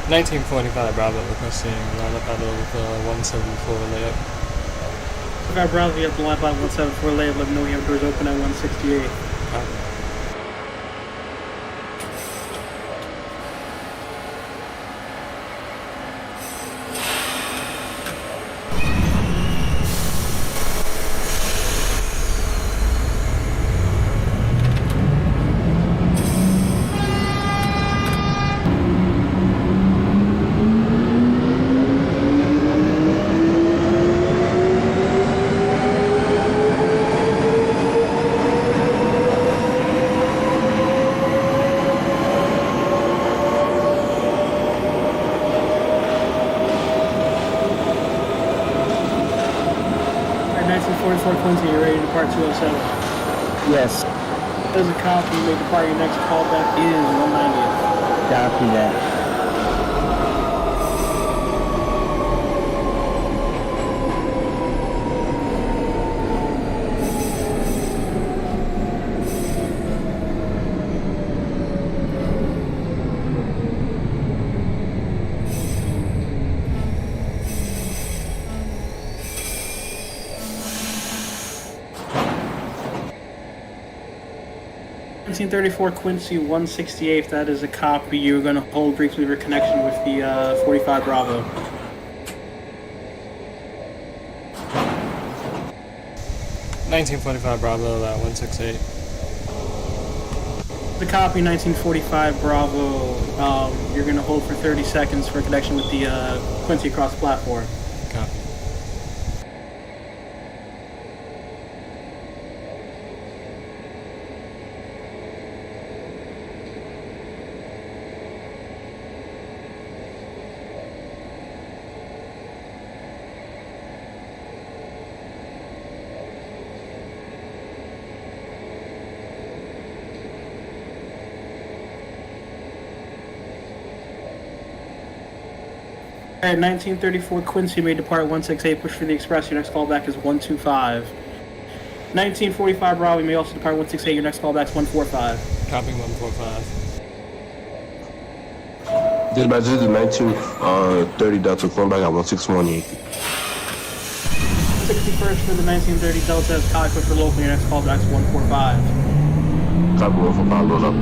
1945 Bravo requesting line up battle with 174 layup. Okay, Bravo, you have to line up 174 layup. Let me know you have doors open at 168. Copy. 1944 Quincy, you ready to depart 207? Yes, There's a copy. You may depart. Your next callback is 190th. copy that. Nineteen 34 Quincy 168th. That is a copy. You're going to hold briefly for connection with the 45 Bravo.1945 Bravo at 168. The copy 1945 Bravo. You're going to hold for 30 seconds for connection with the Quincy across the platform. Copy. Alright, 1934 Quincy may depart 168. Push for the express. Your next callback is 125. 1945 Bravo, you may also depart 168. Your next callback is 145. Copy 145. Dispatch, this is 1930 Delta, calling back at 161 Yankee. 61st for the 1930 Delta as Kai. Push for local. Your next callback is 145. Copy 145, load up.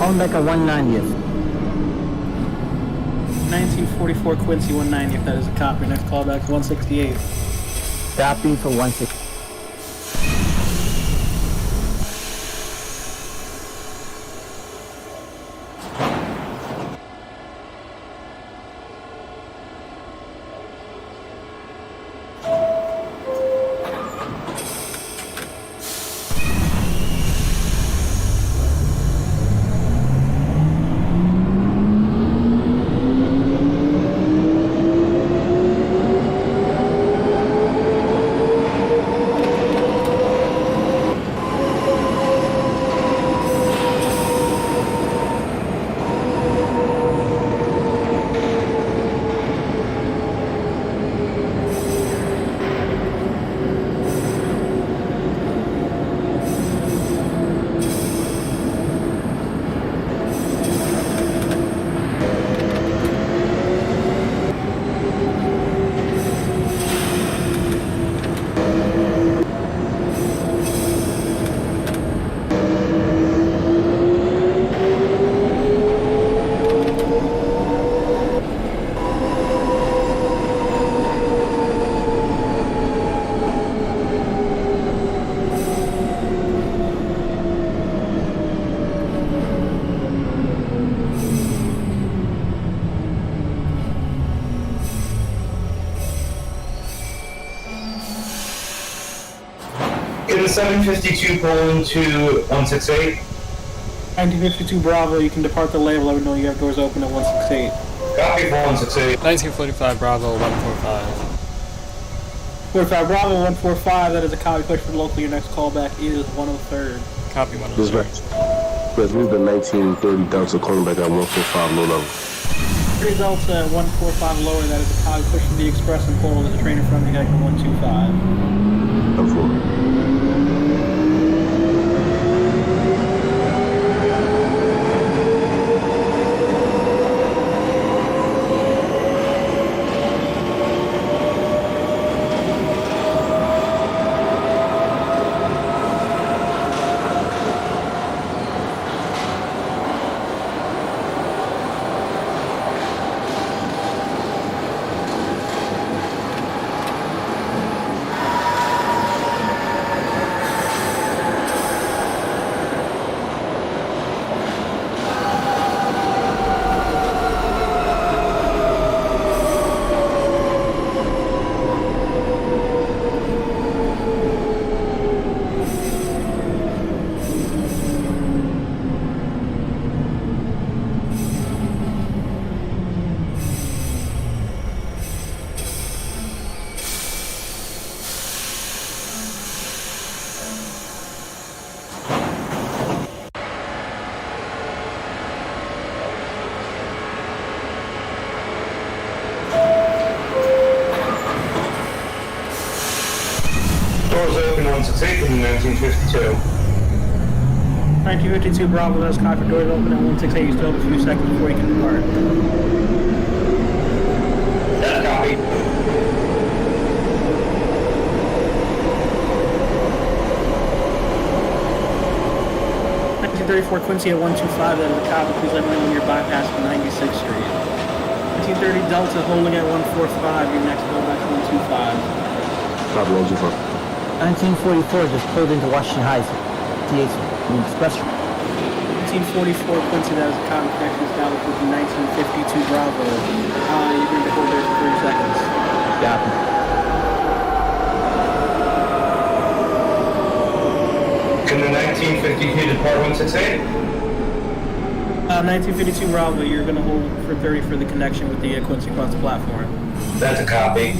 Calling back at 190th. 1944 Quincy 190th. That is a copy. Next callback is 168. Copy for 160. Can 752 pull into 168? 1952 Bravo, you can depart the label. Let me know you have doors open at 168. Copy for 168. 1945 Bravo 145. 45 Bravo 145, that is a copy. Push for the local. Your next callback is 103rd. Copy This 103. match. Let's move the 1930 Delta calling back at 145 low level. 3 Delta at 145 lower, that is a copy. Push for the express and pull. There's a train in front of you heading 125. I'm for. Doors open 168 from 1952. 1952 Bravo, that is copy. Doors open at 168. You still have a few seconds before you can depart. That's copy. 1934 Quincy at 125, that is a copy. Please let me know when you're bypassing 96th Street. 1930 Delta holding at 145. Your next callback is 125. Copy 125. 1944 just pulled into Washington Heights. TH Express. 1944 Quincy, that is a copy. Connection established with 1952 Bravo. You're going to hold there for 30 seconds. Copy. Can the 1952 depart 168? 1952 Bravo, you're going to hold for 30 for the connection with the Quincy across the platform. That's a copy.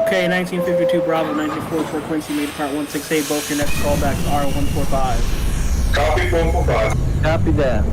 Okay, 1952 Bravo, 1944 Quincy, made part 168. Both your next callbacks are 145. Copy 145. Copy that.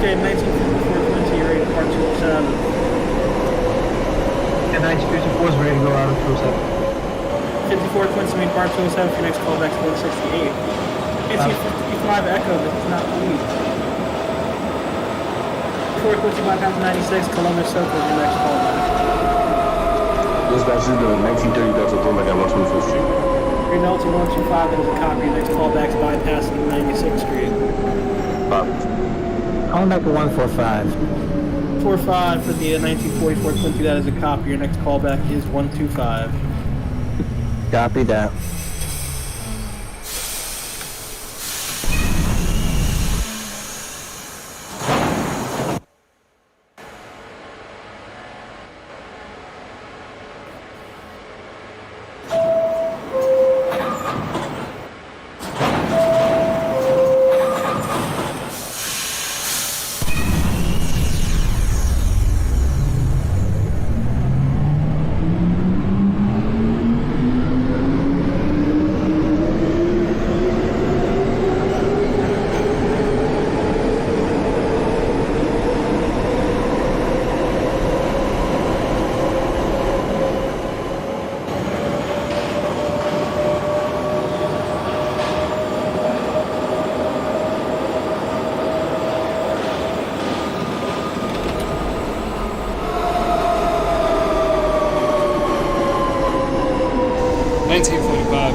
Okay, 1954 Quincy, you're ready to part 207. And 1954 is ready to go out of 207. 54 Quincy, made part 207 for your next callback is 168. Quincy 55 Echo, this is not lead. 4 Quincy bypass 96, Columbus Circle is your next callback. This match is the 1930 Delta calling back at 125th Street. Green Delta 125, that is a copy. Your next callback's bypassing 96th Street. Calling back to 145. 45 for the 1944 Quincy, that is a copy. Your next callback is 125. Copy that.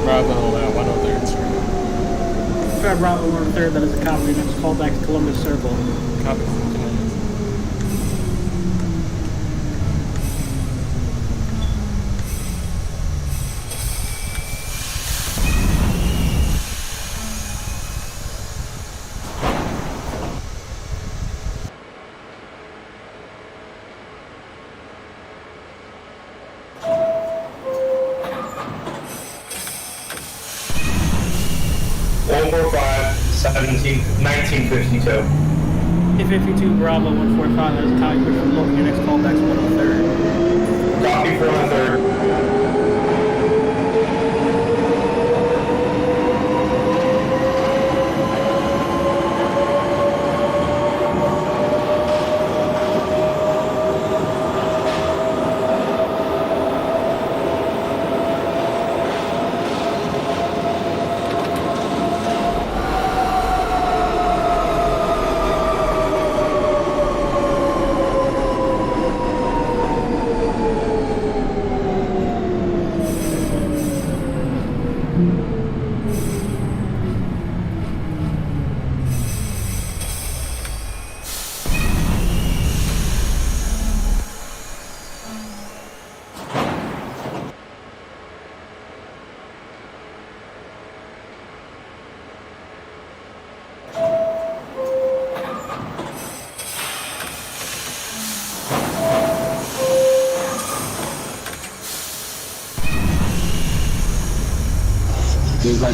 Bravo, 103rd Street. Fred Bravo 103rd, that is a copy. Your next callback is Columbus Circle. Copy. Continue. 1952. 852 Bravo 145, that is a copy. Push from local. Your next callback is 103rd. Copy for 103rd.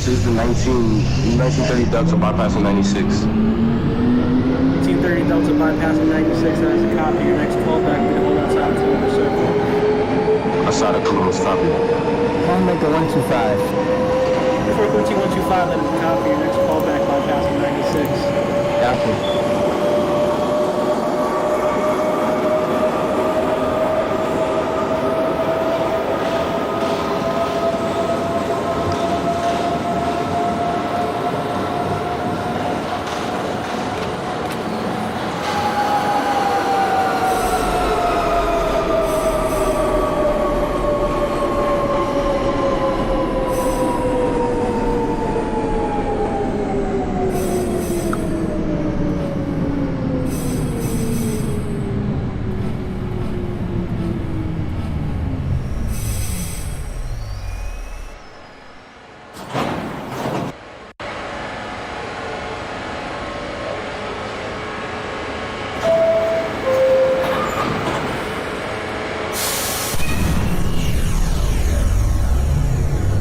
This is the 1930 Delta bypassing 96. 1930 Delta bypassing 96, that is a copy. Your next callback will be hold outside of Columbus Circle. Outside of Columbus, copy. Calling back to 125. Before Quincy 125, that is a copy. Your next callback bypassing 96. Copy.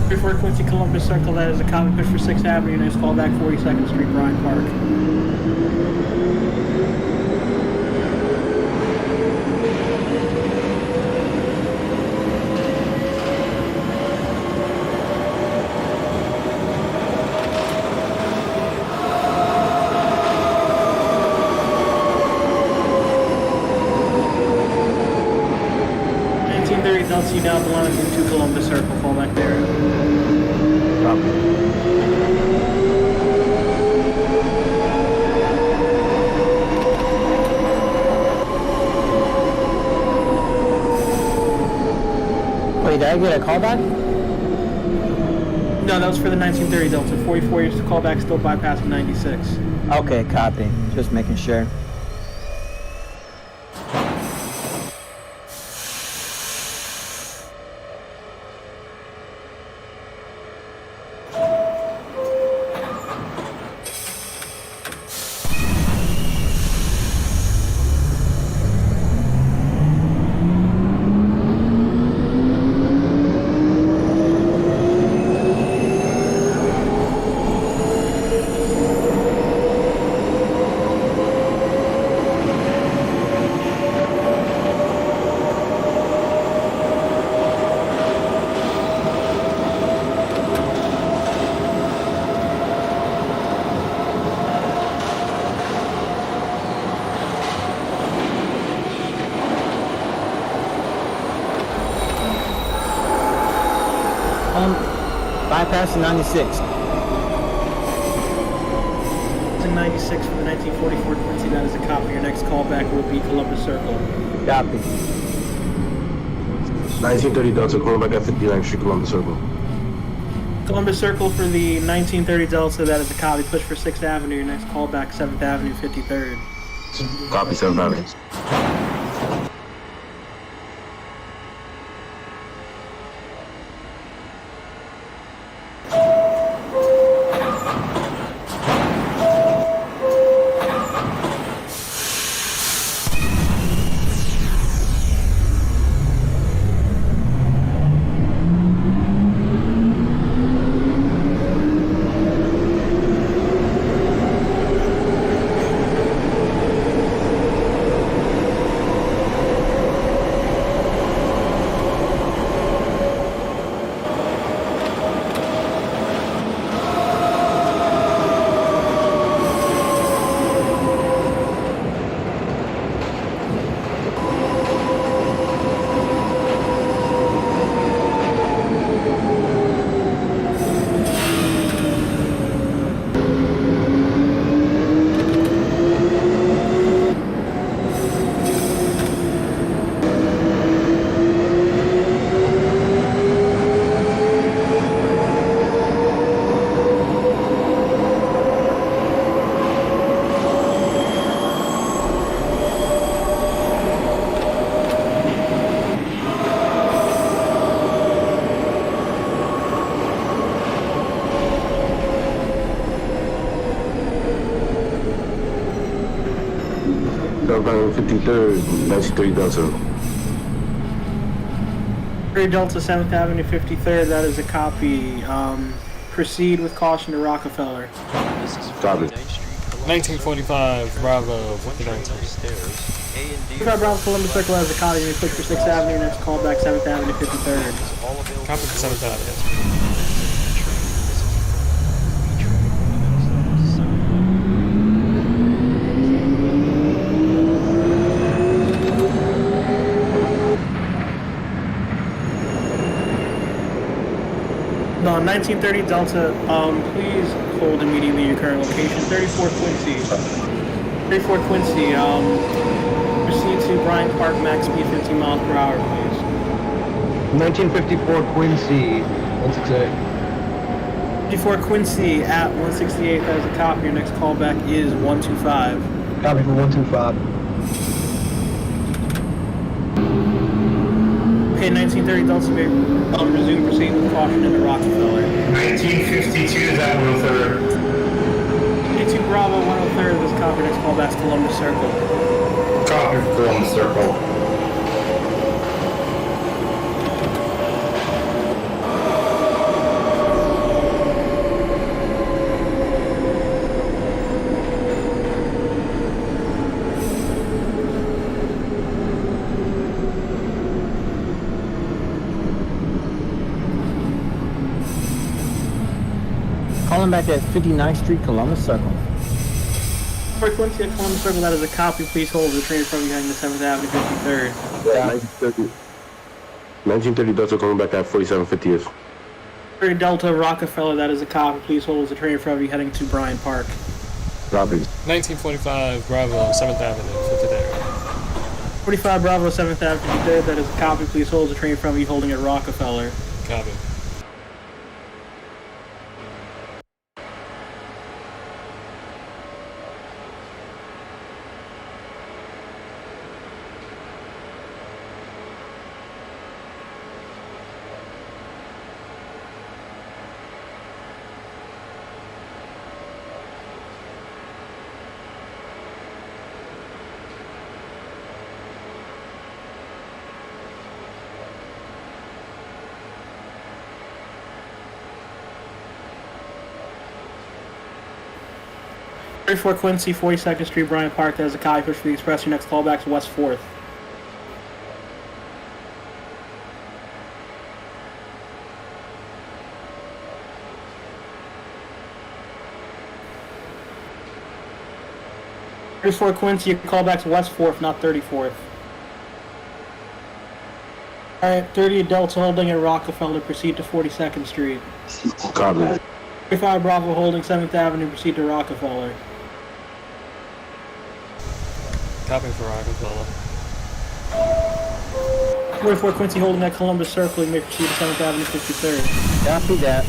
Before Quincy Columbus Circle, that is a copy. Push for 6th Avenue. Your next callback 42nd Street, Bryant Park. Delta down the line into Columbus Circle, fall back there. Wait, did I get a callback? No, that was for the 1930 Delta. 44 years to call back, still bypassing 96. Okay, copy. Just making sure. Bypassing 96. 96 for the 1944 Quincy, that is a copy. Your next callback will be Columbus Circle. Copy. 1930 Delta, calling back at 59th Street, Columbus Circle. Columbus Circle for the 1930 Delta, that is a copy. Push for 6th Avenue. Your next callback, 7th Avenue, 53rd. Copy, 7 Avenue. Southbound 53rd, 1930 Delta. 3 Delta, 7th Avenue, 53rd, that is a copy. Proceed with caution to Rockefeller. Copy. 1945 Bravo 59 55 Bravo, Columbus Circle has a copy. You push for 6th Avenue. Next callback, 7th Avenue, 53rd. Copy for 7th Avenue. No, 1930 Delta, please hold immediately your current location. 34 Quincy. 34 Quincy, proceed to Bryant Park, max speed 15 miles per hour, please. 1954 Quincy, 168. 54 Quincy at 168, that is a copy. Your next callback is 125. Copy for 125. Okay, 1930 Delta may resume proceed with caution into Rockefeller. 1952 is at 103rd. 52 Bravo, 103rd, this copy. Next callback is Columbus Circle. Copy for Columbus Circle. Calling back at 59th Street, Columbus Circle. For Quincy at Columbus Circle, that is a copy. Please hold the train from behind the 7th Avenue, 53rd. 1930 Delta, calling back at 4750th. 3 Delta Rockefeller, that is a copy. Please hold the train from you heading to Bryant Park. Copy. 1945 Bravo 7th Avenue 53rd. 45 Bravo, 7th Avenue, 53rd, that is a copy. Please hold the train from you holding at Rockefeller. Copy. 34 Quincy, 42nd Street, Bryant Park. That is a copy. Push for the express. Your next callback is West 4th. Thirty-four Quincy, your callback's West 4th, not 34th. Alright, 30 Delta holding at Rockefeller, proceed to 42nd Street. Copy. 35 Bravo holding 7th Avenue, proceed to Rockefeller. Copy for Rockefeller. 44 Quincy holding at Columbus Circle, you may proceed to 7th Avenue, 53rd. Copy that.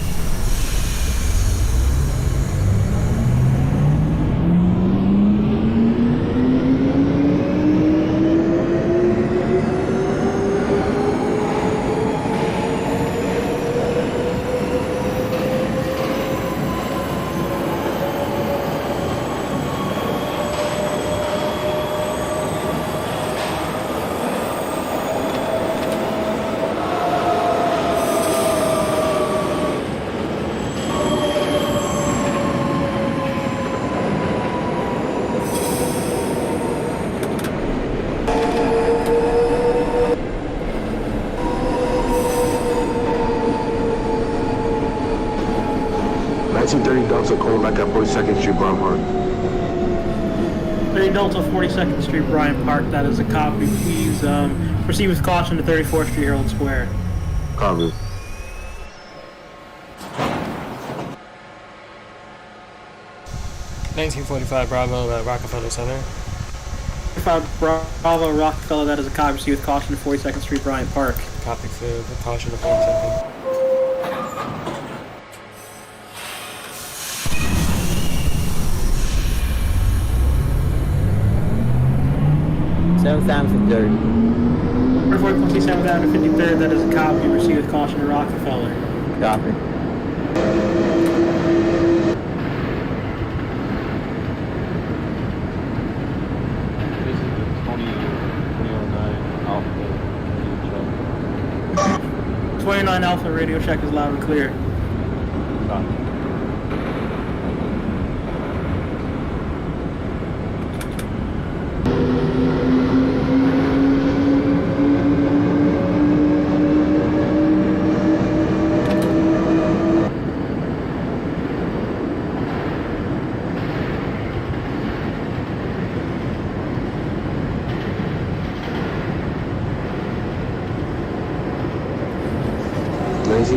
Delta calling back at 42nd Street, Bryant Park. 30 Delta, 42nd Street, Bryant Park. That is a copy. Please proceed with caution to 34th Street, Herald Square. Copy. $19.45 Bravo at Rockefeller Center. 35 Bravo, Rockefeller. That is a copy. Proceed with caution to 42nd Street, Bryant Park. Copy for the caution to 42nd. Seventh Avenue, 53rd. 34 Quincy, 7th Avenue, 53rd. That is a copy. Proceed with caution to Rockefeller. Copy. This is the 2009 Alpha. 29 Alpha radio check is loud and clear. Copy.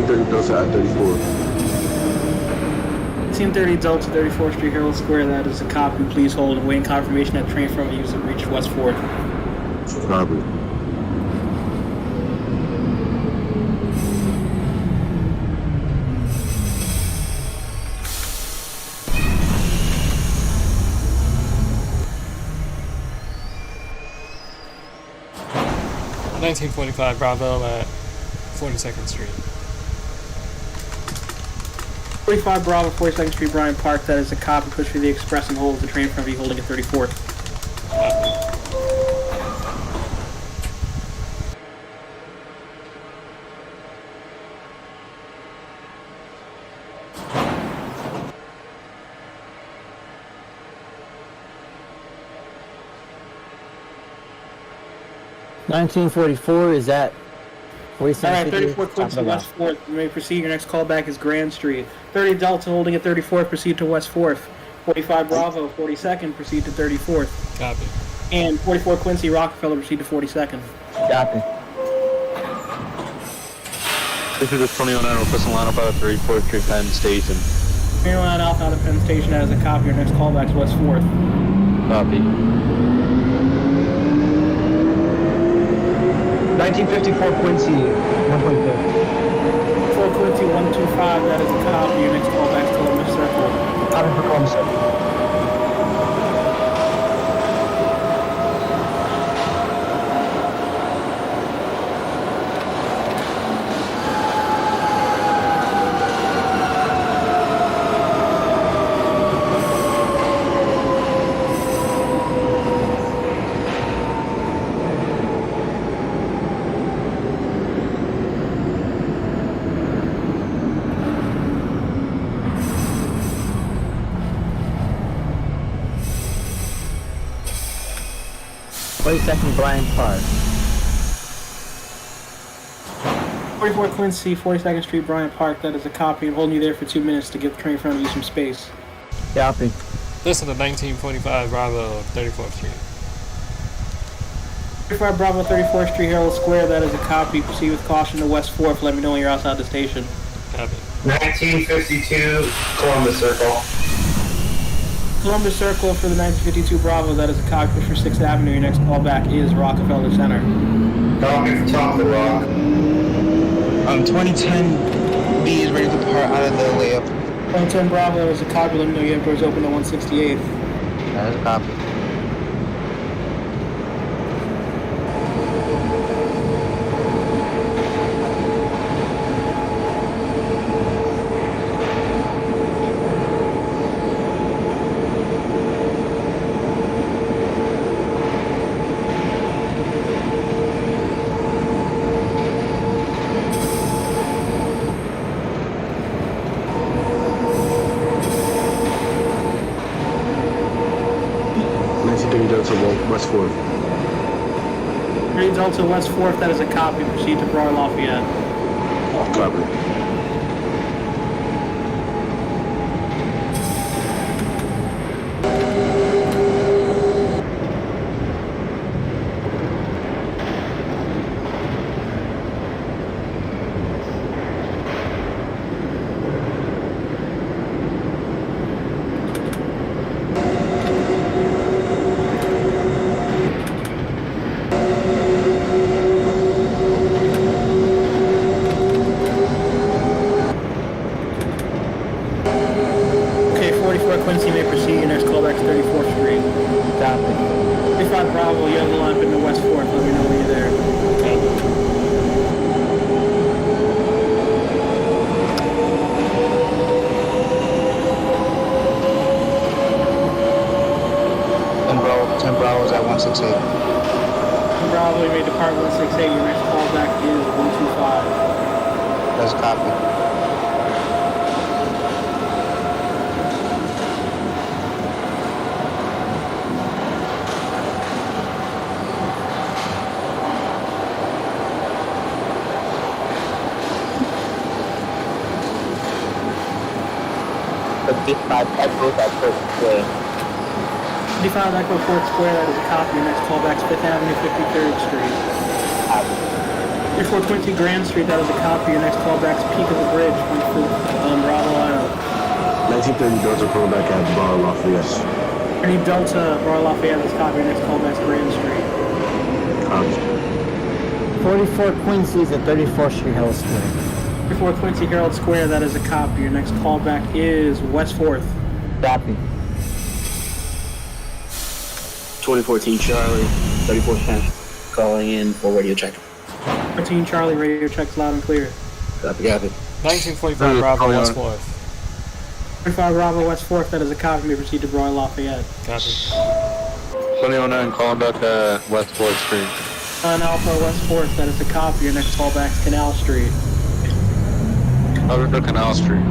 Delta at 34. 1830 Delta, 34th Street, Herald Square. That is a copy. Please hold and waiting confirmation that train from you has reached West 4th. Copy. $19.45 Bravo at 42nd Street. 45 Bravo, 42nd Street, Bryant Park. That is a copy. Push for the express and hold the train from you holding at 34th. $19.44 is that? Alright, 34 Quincy, West 4th. You may proceed. Your next callback is Grand Street. 30 Delta holding at 34th, proceed to West 4th. 45 Bravo, 42nd, proceed to 34th. Copy. And 44 Quincy, Rockefeller, proceed to 42nd. Copy. This is the 2009 requesting line up out of 34th Street, Penn Station. 29 Alpha out of Penn Station. That is a copy. Your next callback is West 4th. Copy. 1954 Quincy, 1.5. 4 Quincy, 125. That is a copy. Your next callback is Columbus Circle. Copy for Columbus Circle. 42nd Bryant Park. 44 Quincy, 42nd Street, Bryant Park. That is a copy. I'm holding you there for 2 minutes to get the train in front of you some space. Copy. Listen to 1945 Bravo, 34th Street. 35 Bravo, 34th Street, Herald Square. That is a copy. Proceed with caution to West 4th. Let me know when you're outside the station. Copy. 1952 Columbus Circle. Columbus Circle for the 1952 Bravo. That is a copy. Push for 6th Avenue. Your next callback is Rockefeller Center. Copy for top of the rock. 2010 B is ready to depart out of the layup. 110 Bravo. That is a copy. Let me know your doors open at 168th. That is a copy. West 4th. 3 Delta West 4th. That is a copy. Proceed to Broad Lafayette. Copy. Okay, 44 Quincy may proceed. Your next callback is 34th Street. Copy. 35 Bravo. You have the line into West 4th. Let me know when you're there. Ten Bravo is at 168. Bravo, you may depart 168. Your next callback is 125. That's a copy. The 55 Echo at First Square. 55 Echo Fort Square. That is a copy. Your next callback is 5th Avenue, 53rd Street. Copy. 34 Quincy Grand Street. That is a copy. Your next callback is Peak of the Bridge. Bravo Island. 1930 Delta coming back at Bar Lafayette. Any Delta Bar Lafayette. That's a copy. Your next callback is Grand Street. Copy. 44 Quincy is at 34th Street, Herald Square. 34 Quincy Herald Square. That is a copy. Your next callback is West 4th. Copy. 2014 Charlie, 34th Pen, calling in for radio check. 14 Charlie, radio checks loud and clear. Copy. 1945 Bravo, West 4th. 45 Bravo, West 4th. That is a copy. May proceed to Broad Lafayette. Copy. 2009 calling back West 4th Street. 9 Alpha, West 4th. That is a copy. Your next callback is Canal Street. Over to Canal Street.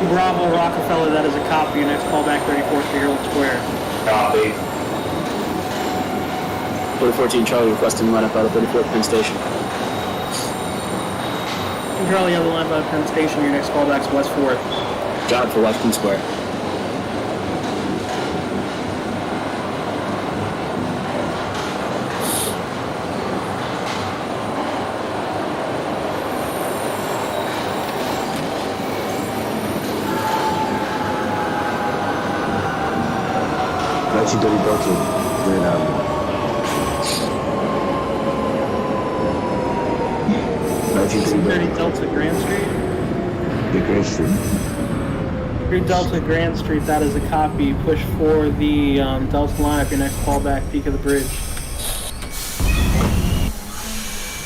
Bravo, Rockefeller, that is a copy. Your next callback, 34th Street, Herald Square. Copy. 2014 Charlie requesting run up out of 34th Penn Station. Charlie, other line by Penn Station. Your next callback is West 4th. Job for Washington Square. Delta, Grand Avenue. 1930 Delta Grand Street. Yeah, Grand Street. 3 Delta Grand Street, that is a copy. Push for the Delta lineup. Your next callback, Peak of the Bridge.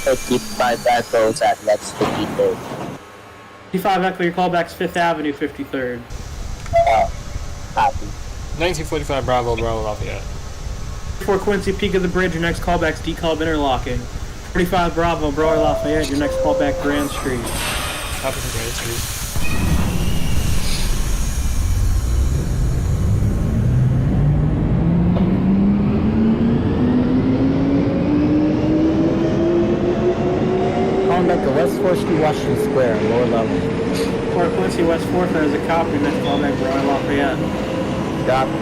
55 Echoes at Lex 53rd. 55 Echo, your callback's 5th Avenue, 53rd. Copy. 1945 Bravo, Bravo Lafayette. 34 Quincy, peak of the bridge, your next callback's decalb interlocking. 45 Bravo, Bravo Lafayette, your next callback Grand Street. Copy for Grand Street. Calling back to West 4th Street, Washington Square, lower level. 4 Quincy, West 4th, that is a copy, your next callback Bravo Lafayette. Copy.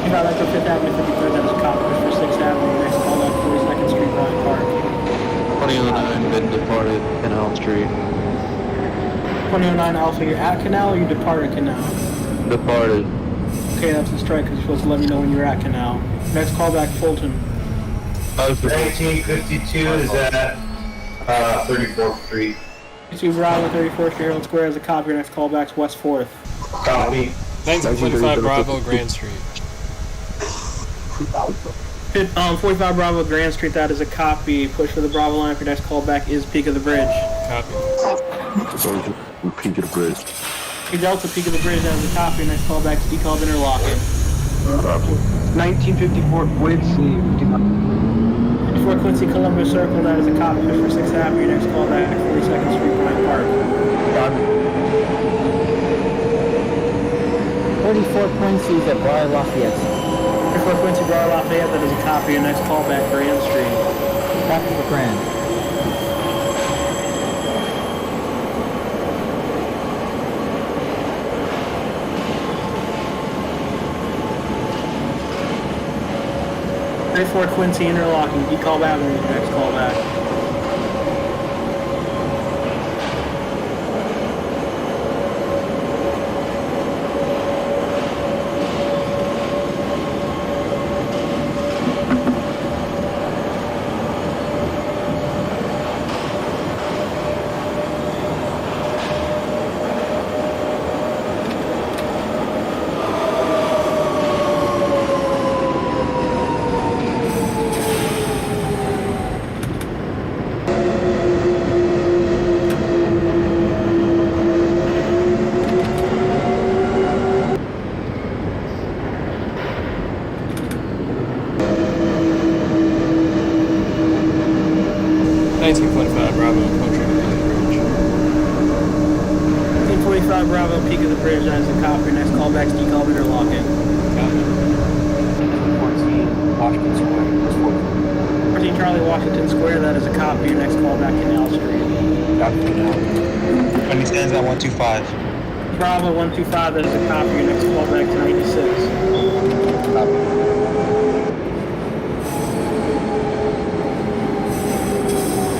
You got that to 5th Avenue, 53rd, that is a copy, for 6th Avenue, your next callback 42nd Street, Bryant Park. 2009 been departed, Canal Street. 2009 Alpha, you're at Canal or you departed Canal? Departed. Okay, that's a strike, because you're supposed to let me know when you're at Canal. Next callback, Fulton. 1952 is at 34th Street. 2 Bravo, 34th Street, Herald Square is a copy, your next callback's West 4th. Copy. 1945 Bravo, Grand Street. 45 Bravo, Grand Street, that is a copy. Push for the Bravo line, your next callback is Peak of the Bridge. Copy. Peak of the bridge. Hey Delta, Peak of the Bridge, that is a copy, your next callback is decalb interlocking. 1954 Quincy. 54 Quincy, Columbus Circle, that is a copy. Push for 6th Avenue, your next callback, 42nd Street, Bryant Park. 44 Quincy's at Bar Lafayette. 44 Quincy, Bar Lafayette, that is a copy. Your next callback, Grand Street. Copy for Grand. Fort Quincy interlocking, decalb Avenue, your next callback. Bravo, peak of the bridge, that is a copy. Next callback's decalb interlocking. Copy. 14 Washington Square. 14 Charlie Washington Square, that is a copy. Next callback, Canal Street. Copy Canal. 20 stands at 125. Bravo 125, that is a copy. Your next callback to 96. Copy.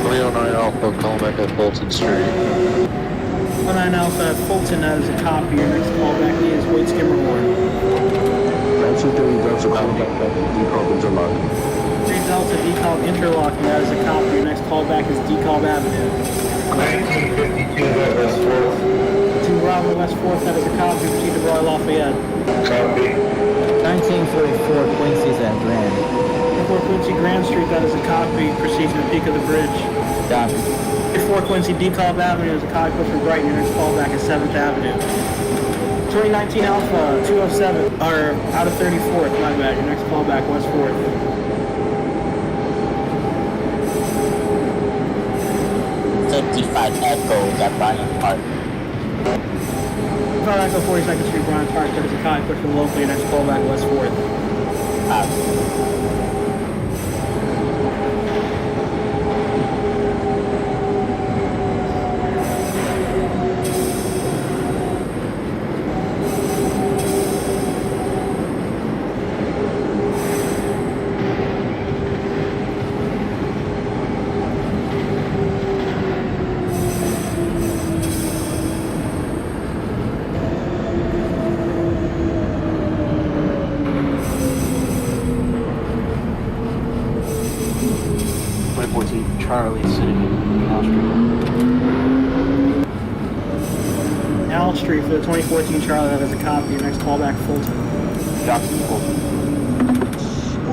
2009 Alpha, calling back at Bolton Street. 09 Alpha at Fulton, that is a copy. Your next callback is Wade Skimmerhorn. 1930 Delta calling back at decalb interlocking. 3 Delta decalb interlocking, that is a copy. Your next callback is decalb Avenue. 1952 West 4th. 2 Bravo West 4th, that is a copy. Proceed to Roy Lafayette. Copy. 1944 Quincy's at Grand. 4 Quincy Grand Street, that is a copy. Proceed to the peak of the bridge. Copy. 4 Quincy DeKalb Avenue is a copy. Push from Brighton. Your next callback is 7th Avenue. 2019 Alpha 207, or out of 34th, my bad. Your next callback, West 4th. 55 Echo at Bryant Park. 5 Echo 42nd Street, Bryant Park. That is a copy. Push from local. Your next callback, West 4th. Canal Street. Canal Street for the 2014 Charlie, that is a copy. Your next callback, Fulton. Copy, Fulton.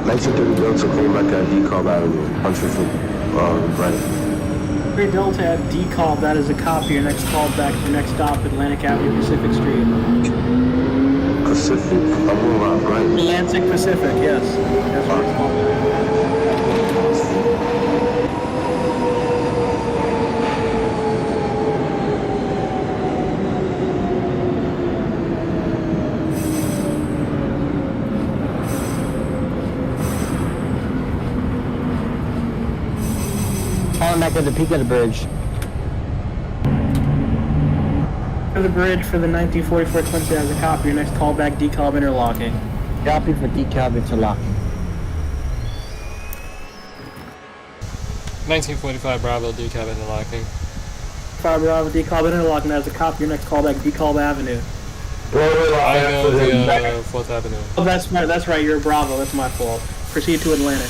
1930 Delta, calling back at Dekalb Avenue, 100 foot, right. 3 Delta at D-Call, that is a copy. Your next callback, your next stop, Atlantic Avenue, Pacific Street. Pacific, I'm going right. Atlantic Pacific, yes. That's what it's called. Calling back at the peak of the bridge. For the bridge for the 1944 Quincy, that is a copy. Your next callback, D-Call interlocking. Copy for decal interlocking. 1945 Bravo, decab interlocking. 5 Bravo, D-Call interlocking, that is a copy. Your next callback, D-Call Avenue. I go the 4th Avenue. Oh, that's right, you're Bravo, that's my fault. Proceed to Atlantic.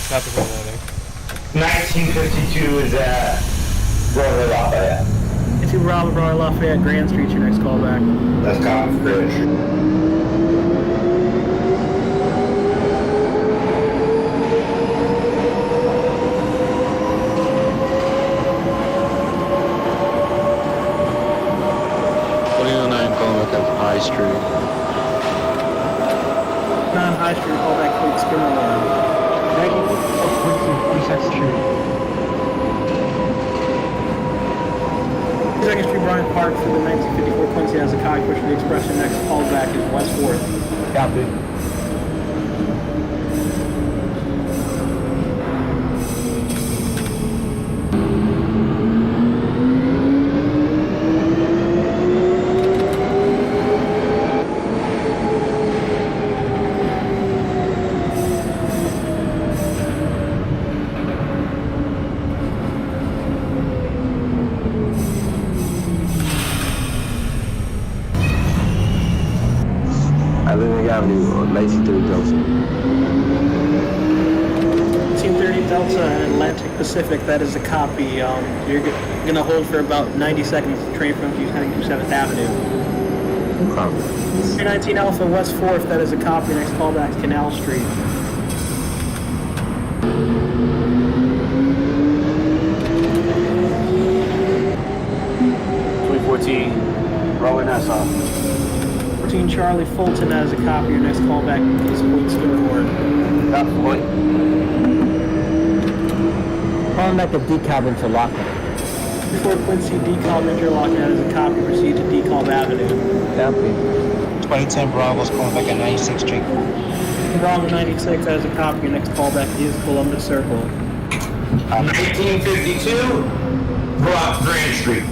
Copy for Atlantic. 1952 is at Broadway Lafayette. 2 Bravo, Broadway Lafayette, Grand Street, your next callback. That's copy for Bridge. Calling back at High Street. 9 High Street, callback, Fleet Skinner Line. 42nd Street. 2nd Street, Bryant Park for the 1954 Quincy, has a copy. Push for the express, your next callback is West 4th. Copy. Atlantic Avenue, 1930 Delta. 1930 Delta and Atlantic Pacific, that is a copy. You're going to hold for about 90 seconds. The train from you heading to 7th Avenue. Copy. 319 Alpha, West 4th, that is a copy. Next callback, Canal Street. Rolling Nassau. 14 Charlie Fulton, that is a copy. Your next callback is Point Skinnerhorn. Got point. Calling back at decal interlocking. Before Quincy, D-Call interlocking, that is a copy. Proceed to D-Call Avenue. Copy. 2010 Bravo's calling back at 96th Street. Bravo 96, that is a copy. Your next callback is Columbus Circle. 1952 Grand Street.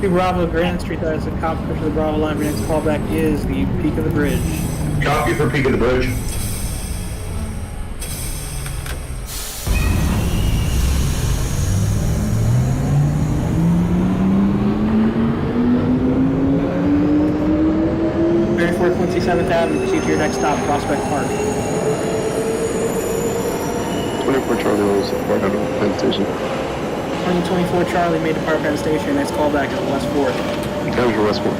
2 Bravo Grand Street, that is a copy. Push for the Bravo line. Your next callback is the Peak of the Bridge. Copy for Peak of the Bridge. Quincy 7th Avenue, proceed to your next stop, Prospect Park. 24 Charlie Rose, Park at Penn Station. 2024 Charlie made depart Penn Station. Your next callback is West 4th. Comes from Westport.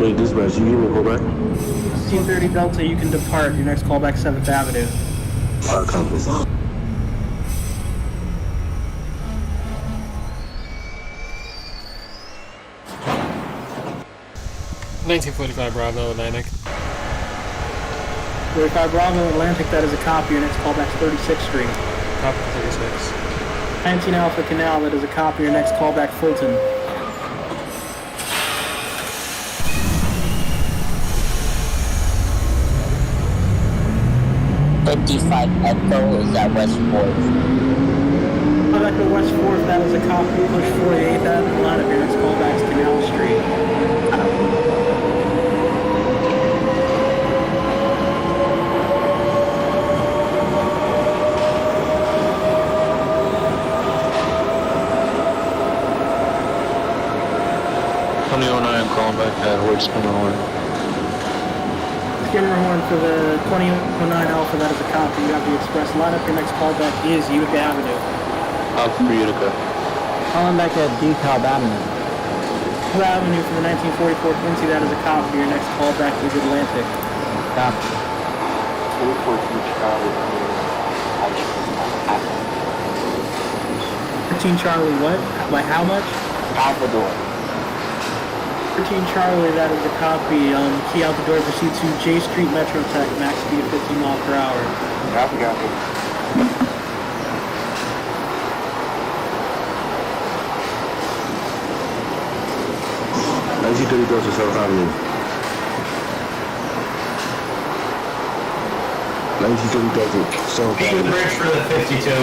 Wait, dispatch, you give me a call back? 1630 Delta, you can depart. Your next callback, 7th Avenue. Copy. 1945 Bravo, Atlantic. 45 Bravo Atlantic, that is a copy. Your next callback is 36th Street. Copy for 36. 19 Alpha Canal, that is a copy. Your next callback, Fulton. Echo is at West 4th. Callback to West 4th, that is a copy. Push 48th Avenue line of your next callback is Canal Street. Calling back at Hoyt Skinnerhorn. Skinnerhorn for the 2009 Alpha, that is a copy. You have the express lineup. Your next callback is Utica Avenue. Alpha for Utica. Calling back at DeKalb Avenue. Utica Avenue for the 1944 Quincy, that is a copy. Your next callback is Atlantic. Copy. 13 Charlie, what? By how much? Salvador. 13 Charlie, that is a copy. Key out the door, proceed to J Street Metro Tech, max speed of 15 miles per hour. Copy. 1930 Delta 7th Avenue. 1930 Delta 7th Peak of the Avenue. bridge for the 52.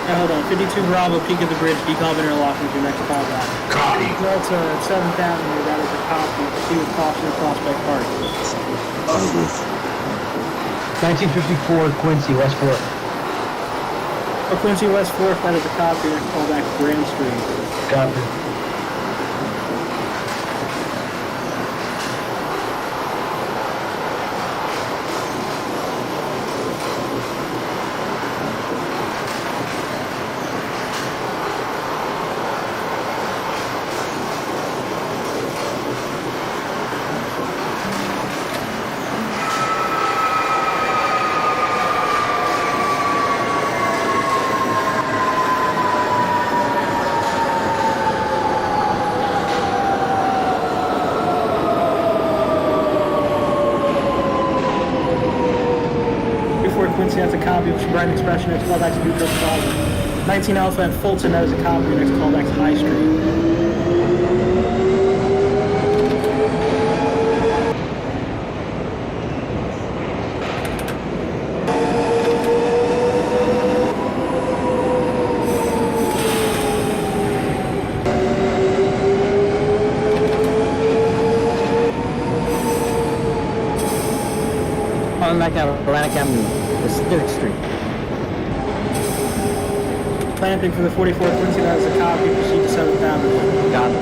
Hold on, 52 Bravo, peak of the bridge, decal interlocking to your next callback. Copy. Delta at 7th Avenue, that is a copy. Proceed with caution to Prospect Park. 1954 Quincy, West 4th. For Quincy West 4th, that is a copy. Your next callback, Grand Street. Copy. Quincy, that's a copy. Bright Expression, next callback to Newport Plaza. 19 Alpha at Fulton, that is a copy. Your next callback to High Street. Calling back at Atlantic Avenue, Pacific Street. Clamping for the 44 Quincy, that is a copy. Proceed to 7th Avenue. Got it.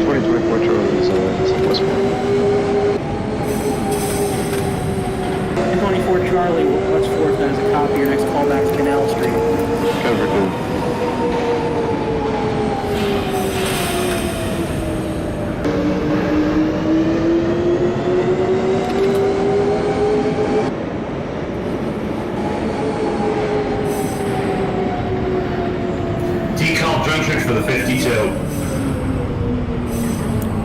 2024 Charlie is West 4th. 24 Charlie, West 4th, that is a copy. Your next callback to Canal Street. Cover good. DeKalb Junction for the 52.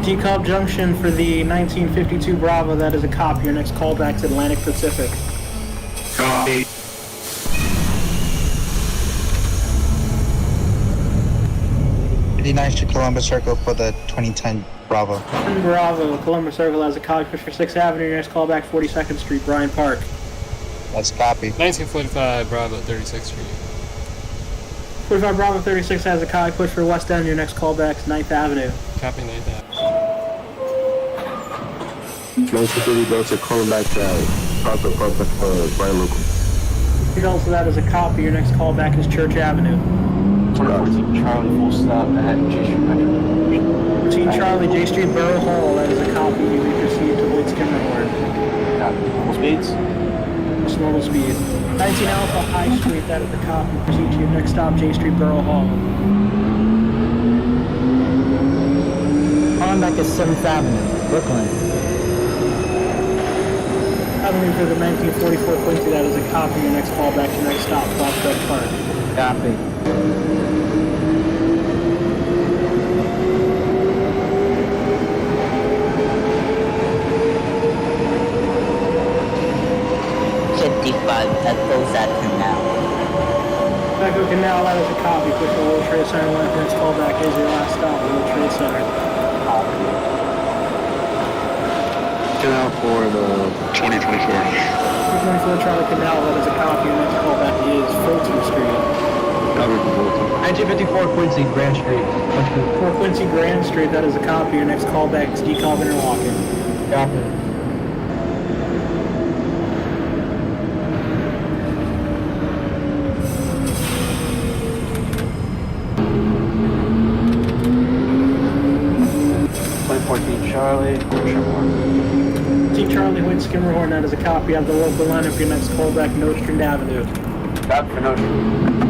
DeKalb Junction for the 1952 Bravo, that is a copy. Your next callback to Atlantic Pacific. Copy. to Columbus Circle for the 2010 Bravo. Bravo, Columbus Circle has a copy. Push for 6th Avenue. Your next callback, 42nd Street, Bryant Park. That's copy. 1945 Bravo, 36th Street. 45 Bravo 36 has a copy. Push for West End. Your next callback is 9th Avenue. Copy 9th Avenue. 1930 Delta calling back to Prospect Park for Brian Local. You also that as a copy. Your next callback is Church Avenue. 2014 Charlie, full stop at J Street Metro. 13 Charlie, J Street, Borough Hall. That is a copy. You may proceed to Lloyd Skinnerhorn. Normal speeds. Just normal speed. 19 Alpha High Street. That is a copy. Proceed to your next stop, J Street, Borough Hall. Calling back at 7th Avenue, Brooklyn. Avenue for the 1944 Quincy. That is a copy. Your next callback to your next stop, Prospect Park. Copy. Echoes at Canal. Echo Canal, that is a copy. Push the World Trade Center. Next callback is your last stop, World Trade Center. Canal for the 2024. 24 Charlie Canal, that is a copy. Your next callback is Fulton Street. Covered for Fulton. 1954 Quincy, Grand Street. For Quincy Grand Street, that is a copy. Your next callback is DeKalb Interlocking. Copy. 19 Charlie, Skimmerhorn. Team Charlie, Hoyt Skimmerhorn, that is a copy of the local lineup. Your next callback, Nostrand Avenue. Stop for Nostrand.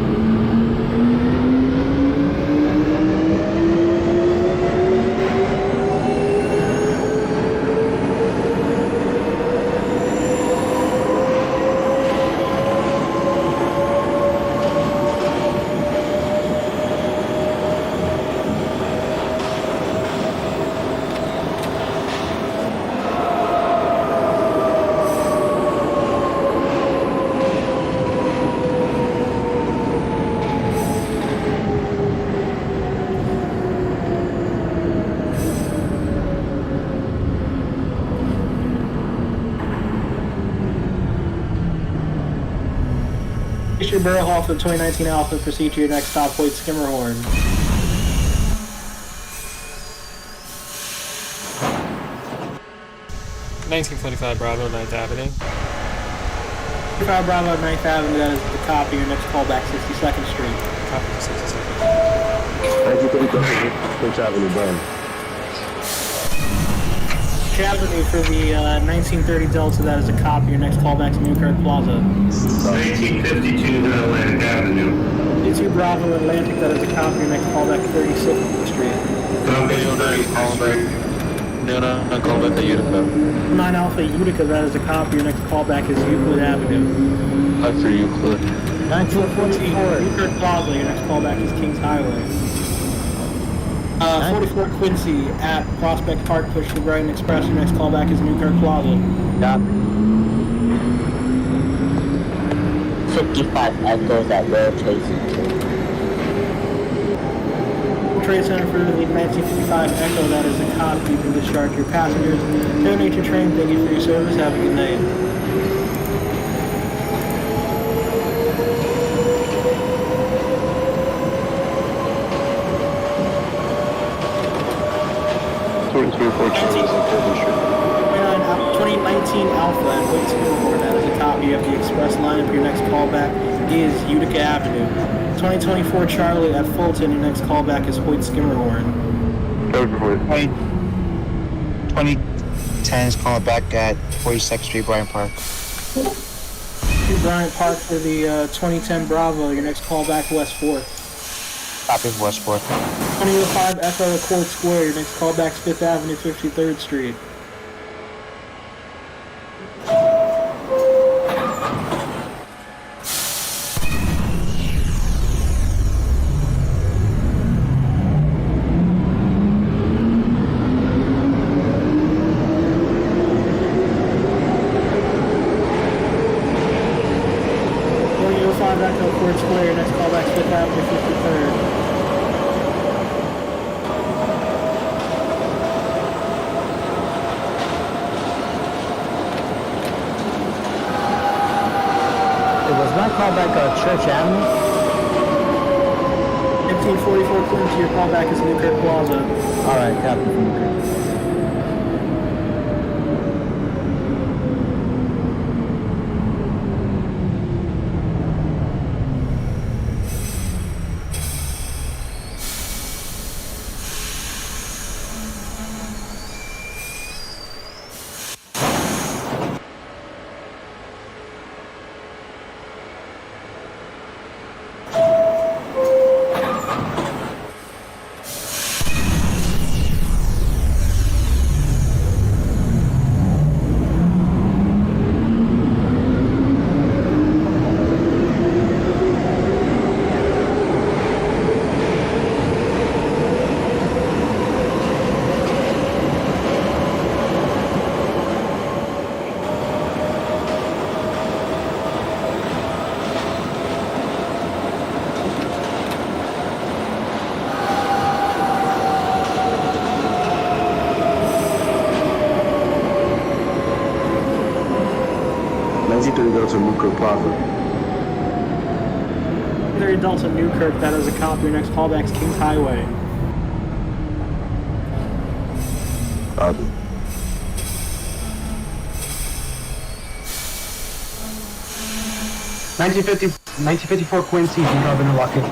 Eastern Barrel Hall for the 2019 Alpha. Proceed to your next stop, Hoyt Skimmerhorn. $19.45 Bravo, 9th Avenue. 55 Bravo, 9th Avenue, that is the copy. Your next callback, 62nd Street. Copy for 62nd. 1930 French Avenue, Brown. Avenue for the 1930 Delta, that is a copy. Your next callback to Newkirk Plaza. 1952 Atlantic Avenue. 52 Bravo Atlantic, that is a copy. Your next callback to 36th Street. Copy, 36th Street. Neona, callback to Utica. 9 Alpha Utica, that is a copy. Your next callback is Euclid Avenue. Hi for Euclid. 1944. Newkirk Plaza, your next callback is Kings Highway. 44 Quincy at Prospect Park, push to Brighton Express. Your next callback is Newkirk Plaza. Copy. 55 Echoes at World Trade Center. Trade Center for the 1955 Echo, that is a copy. You can discharge your passengers. Donate your train. Thank you for your service. Have a good night. Street. 2019 Alpha at Hoyt Skimmerhorn, that is a copy of the express lineup. Your next callback is Utica Avenue. 2024 Charlie at Fulton, your next callback is Hoyt Skimmerhorn. 2010 is calling back at 42nd Street, Bryant Park. To Bryant Park for the 2010 Bravo, your next callback West 4th. Copy of Westport. 2005 Echo at Court Square, your next callback is 5th Avenue, 53rd Street. Echo Court Square, your next callback is 5th Avenue, 53rd. Was my callback Church Avenue? 1544 Quincy, your callback is Newkirk Plaza. Alright, copy from Newkirk. Delta Newkirk Plaza. 30 Delta Newkirk, that is a copy. Your next callback is Kings Highway. Copy. $1954 Quincy, decal interlocking.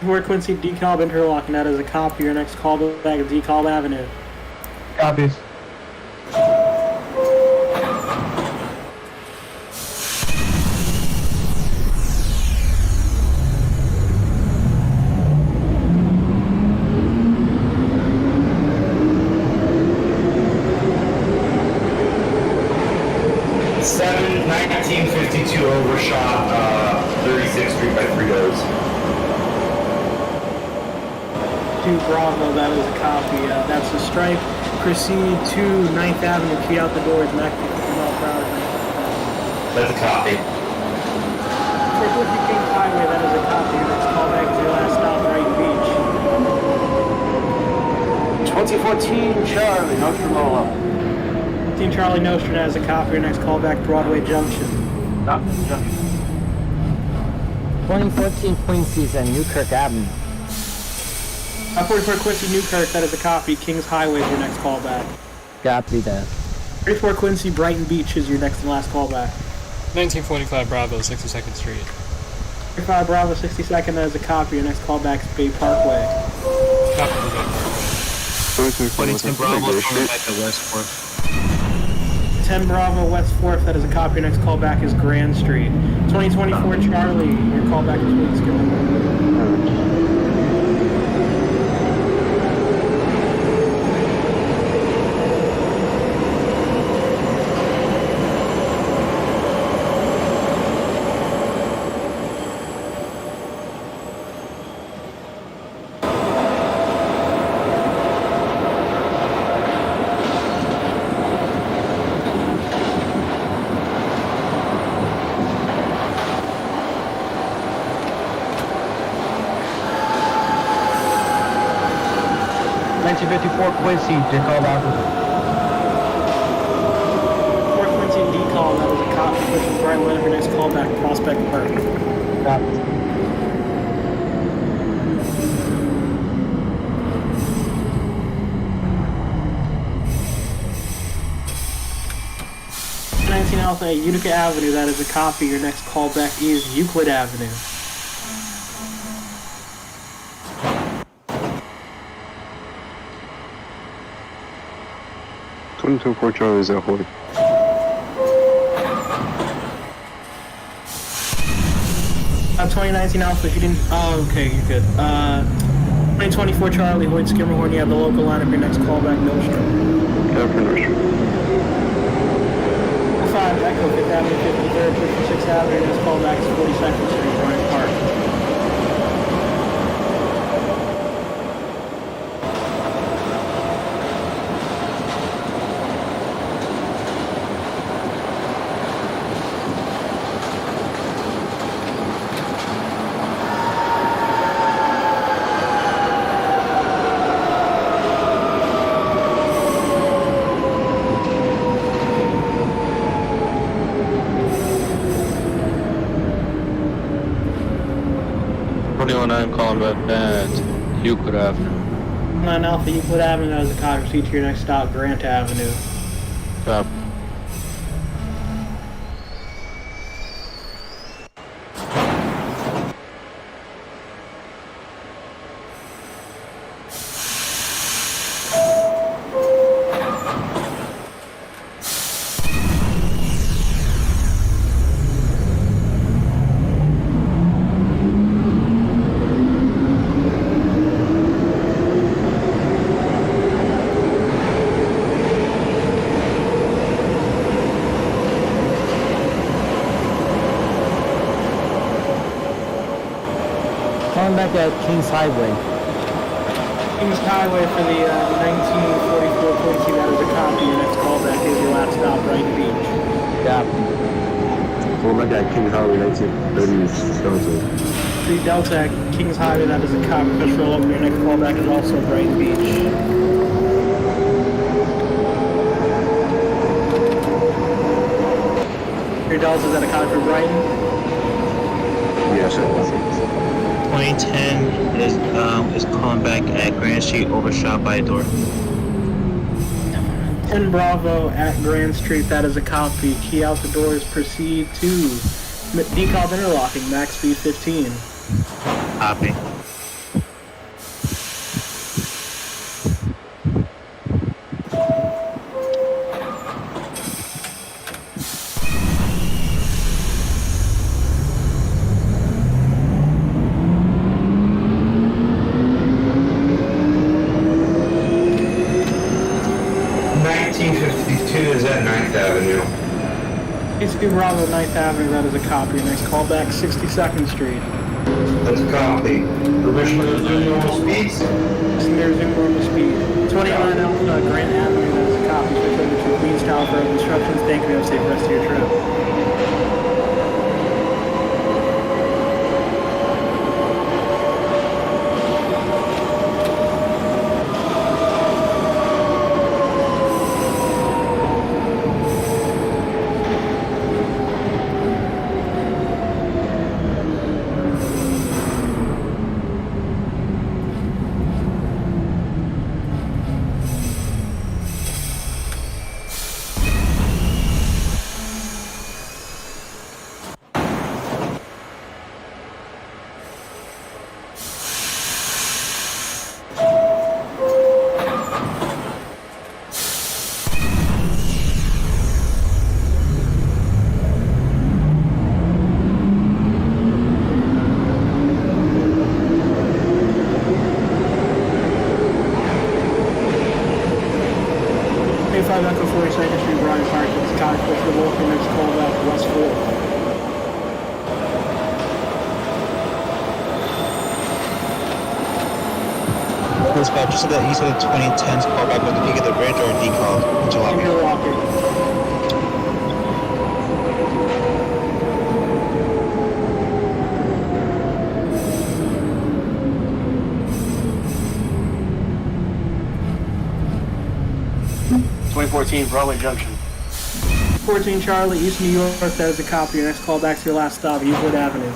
4 Quincy Decal Interlocking, that is a copy. Your next callback is Decal Avenue. Copies. Seven 1952 overshot 36th Street by 3 doors. 2 Bravo, that is a copy. That's a strike. Proceed to 9th Avenue, key out the doors, max 50 miles per hour. That's a copy. 450 Kings Highway, that is a copy. Next call back to your last stop, Brighton Beach. 2014 Charlie, Nostromola. Team Charlie Nostrum has a copy. Your next call back, Broadway Junction. Stop the junction. 2014 Quincy's and Newkirk Avenue. 44 Quincy Newkirk, that is a copy. Kings Highway is your next call back. Copy that. 34 Quincy Brighton Beach is your next and last call back. 1945 Bravo, 62nd Street. 35 Bravo 62nd, that is a copy. Your next call back is Bay Parkway. Copy the Bay Parkway. 22 Bravo coming back to West 4th. 10 Bravo West 4th, that is a copy. Your next call back is Grand Street. 2024 Charlie, your call back is Wheatskill. Quincy, your call back. 4 Quincy decall, that is a copy. Pushing right lane of your next call back, Prospect Park. Copy. Alpha at Utica Avenue, that is a copy. Your next call back is Euclid Avenue. Fort Charlie is at Hoyt. 2019 Alpha, if you didn't... Oh, okay, you're good. 2024 Charlie, Hoyt Skimmerhorn, you have the local line of your next callback, Nostrum. Captain Nostrum. 5 Echo, 5th Avenue, 53rd, 56th Avenue, your next callback is 42nd Street, Bryant Park. I'm calling back at Euclid Avenue. 9 Alpha, Euclid Avenue, that is a copy. Proceed to your next stop, Grant Avenue. Stop. Calling back at Kings Highway. Kings Highway for the 1944 Quincy, that is a copy. Your next callback is your last stop, Brighton Beach. Copy. Oh my God, King Highway 1930 3 Delta at Kings Highway, that is a copy. Push roll up, your next callback is also Brighton Beach. Your Delta's at a copy for Brighton. Yes, sir. 2010 is calling back at Grand Street, overshot by a door. 10 Bravo at Grand Street, that is a copy. Key out the doors, proceed to decal interlocking, max speed 15. Copy. 9th Avenue. HQ Bravo 9th Avenue, that is a copy. Next callback, 62nd Street. That's a copy. Permission to resume normal speeds? Resume normal speed. 29 Alpha Grant Avenue, that is a copy. Switch over to Queens Tower for instructions. Thank you. Have a safe rest of your trip. Echo 42nd Street, Bryant Park, it's Scottish Bush for Wolf, and next callback, West 4. Dispatch, just to the east of the 2010s, call back with the peak of the bridge or decall into lobby. You're walking. Broadway Junction. 14 Charlie, East New York, that is a copy. Your next call back to your last stop, Euclid Avenue.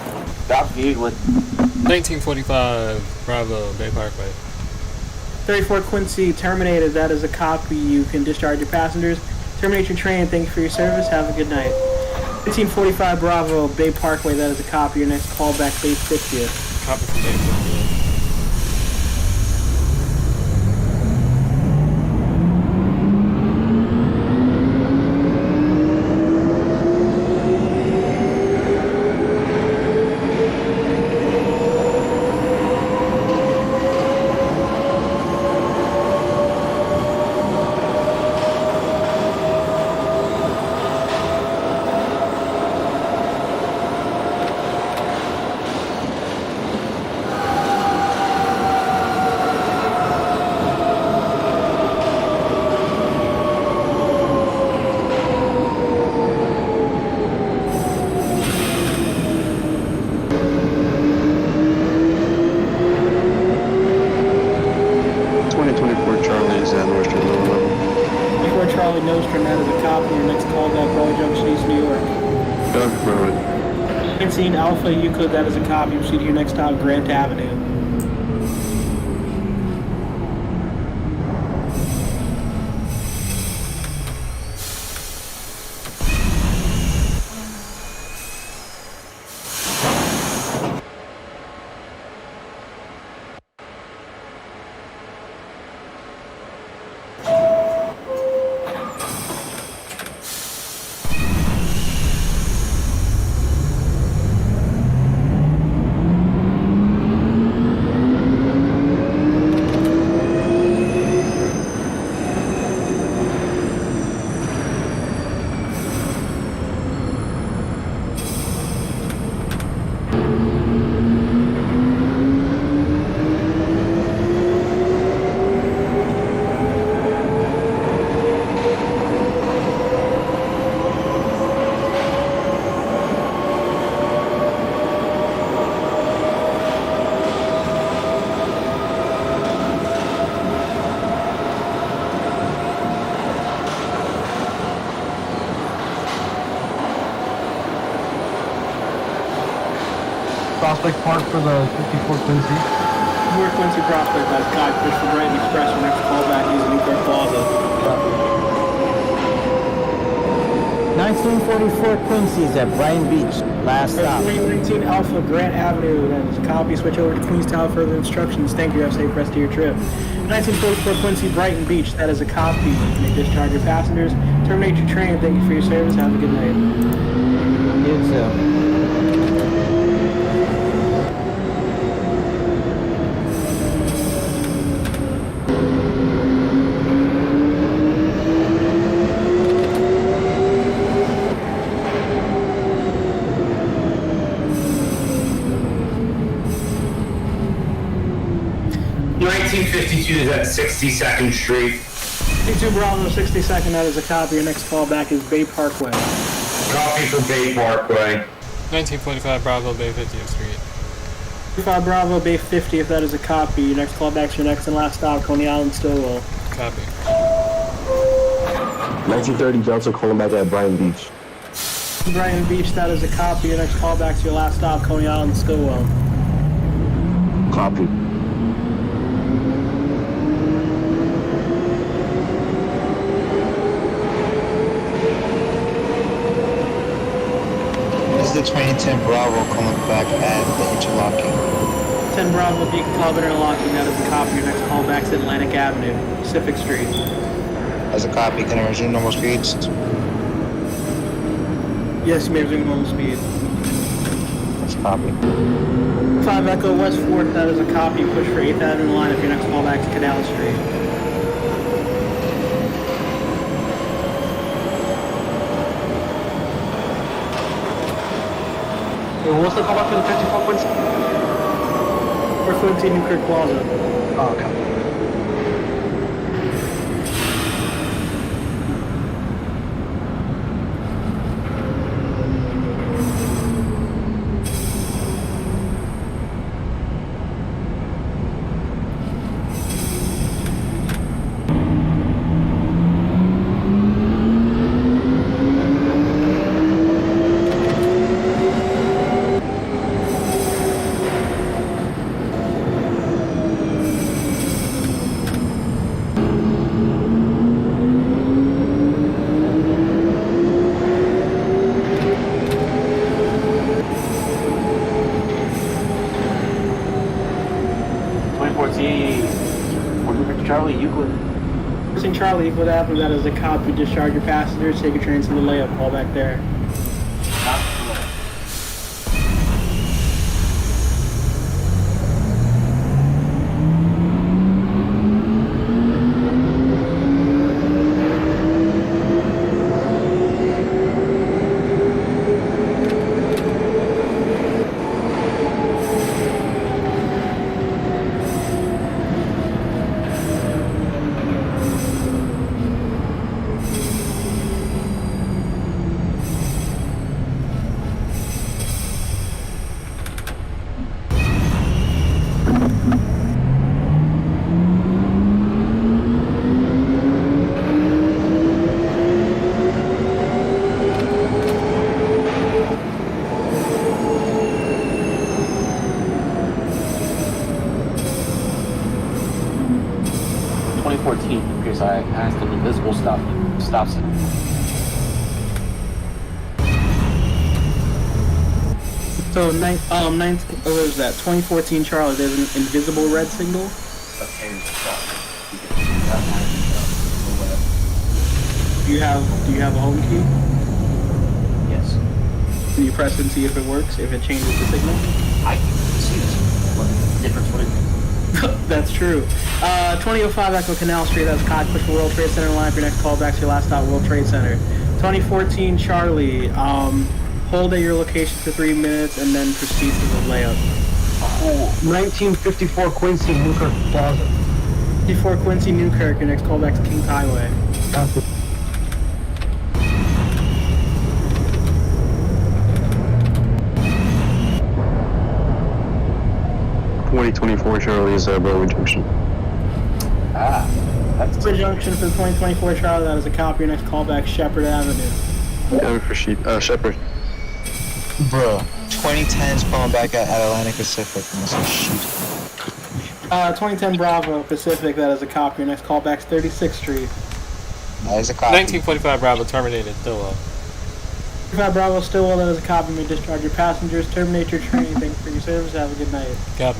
Stop Euclid. 1945 Bravo Bay Parkway. 34 Quincy, terminated, that is a copy. You can discharge your passengers. Terminate your train. Thank you for your service. Have a good night. 1545 Bravo Bay Parkway, that is a copy. Your next call back, Bay 50th. Copy from Bay 50th. Nostrum, that is a copy. Your next call back, Broadway Junction, East New York. 19 Alpha Euclid, that is a copy. Proceed to your next stop, Grant Avenue. Prospect Park for the 54 Quincy. Newark Quincy Prospect, that's Kai Fish for Brighton Express. Your next call back is Newport Plaza. 1944 Quincy is at Brighton Beach. Last stop. 2019 Alpha Grant Avenue. That is a copy. Switch over to Queenstown for further instructions. Thank you. Have a safe rest of your trip. 1944 Quincy Brighton Beach. That is a copy. You may discharge your passengers. Terminate your train. Thank you for your service. Have a good night. You too. at 62nd Street. 52 Bravo, 62nd, that is a copy. Your next callback is Bay Parkway. Copy for Bay Parkway. 1945 Bravo, Bay 50th Street. 55 Bravo, Bay 50th, that is a copy. Your next callback's your next and last stop, Coney Island, Stillwell. Copy. 1930 Delta calling back at Brighton Beach. Brighton Beach, that is a copy. Your next callback's your last stop, Coney Island, Stillwell. Copy. This is the 2010 Bravo calling back at the interlocking. 10 Bravo, Beacon Club interlocking, that is a copy. Your next callback's Atlantic Avenue, Pacific Street. As a copy, can I resume normal speeds? Yes, you may resume normal speed. That's a copy. 5 Echo West 4th, that is a copy. Push for 8th Avenue line if your next callback's Canal Street. What's the callback for the 54 Quincy? 414 Newkirk Plaza. Oh, okay. Charlie Euclid. St. Charlie, Euclid Avenue, that is a copy. Discharge your passengers, take your train to the layup, call back there. Because I asked an invisible stop sign. So, what was that? 2014 Charlie, there's an invisible red signal. Do you have a home key? Yes. Can you press and see if it works, if it changes the signal? I can see this. What difference would it make? That's true. 2005 Echo Canal Street, that's Cod, push for World Trade Center line for your next call back to your last stop, World Trade Center. 2014 Charlie, hold at your location for 3 minutes and then proceed to the layup. 1954 Quincy, Newkirk Plaza. 54 Quincy, Newkirk, your next call back to Kings Highway. Copy. Charlie is Broadway Junction. Ah, that's The junction for the 2024 Charlie, that is a copy. Your next callback, Shepherd Avenue. Yeah, for Shepherd. Bro, 2010's calling back at Atlantic Pacific. Shoot. 2010 Bravo Pacific, that is a copy. Your next callback's 36th Street. That is a copy. 1945 Bravo terminated, Stillwell. 35 Bravo Stillwell, that is a copy. You may discharge your passengers, terminate your train. Thank you for your service. Have a good night. Copy.